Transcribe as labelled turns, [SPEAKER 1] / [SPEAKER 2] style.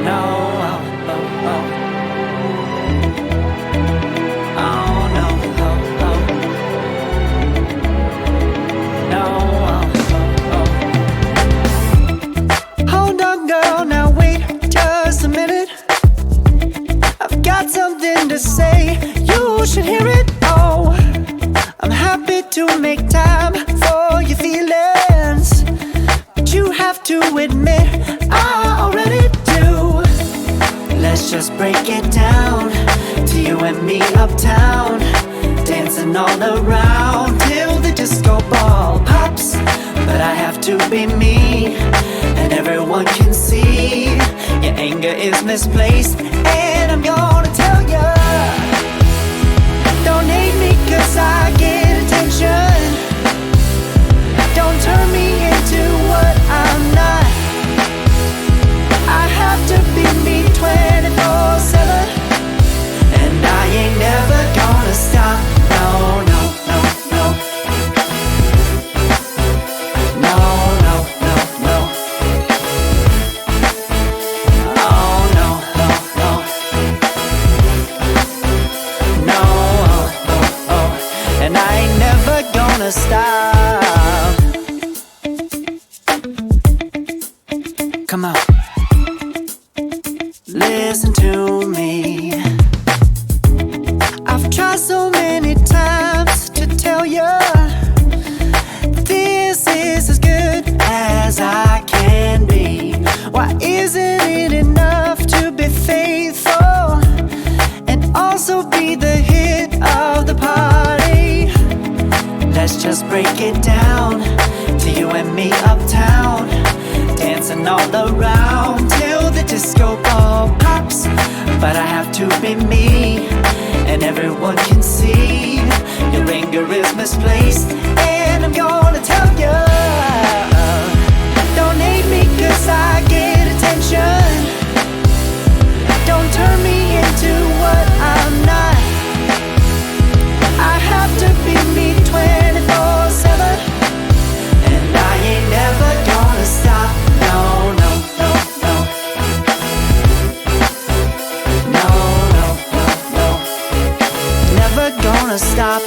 [SPEAKER 1] No, oh, oh, oh. Oh, no, oh, oh. No, oh, oh, oh. Hold on, girl, now wait just a minute. I've got something to say, you should hear it. Oh, I'm happy to make time for your feelings, but you have to admit I already do. Let's just break it down to you and me uptown, dancing all around till the disco ball pops. But I have to be me, and everyone can see your anger is misplaced. And I'm gonna tell ya, don't hate me cause I get attention. Don't turn me into what I'm not. I have to be me 24/7, and I ain't never gonna stop. No, no, no, no. No, no, no, no. Oh, no, no, no. No, oh, oh, oh. And I ain't never gonna stop. Come on, listen to me. I've tried so many times to tell you this is as good as I can be. Why isn't it enough to be faithful and also be the hit of the party? Let's just break it down to you and me uptown, dancing all around till the disco ball pops. But I have to be me, and everyone can see your anger is misplaced. And I'm gonna tell ya, don't hate me cause I get attention. Don't turn me into what I'm not. I have to be me 24/7, and I ain't never gonna stop. No, no, no, no. No, no, no, no. Never gonna stop.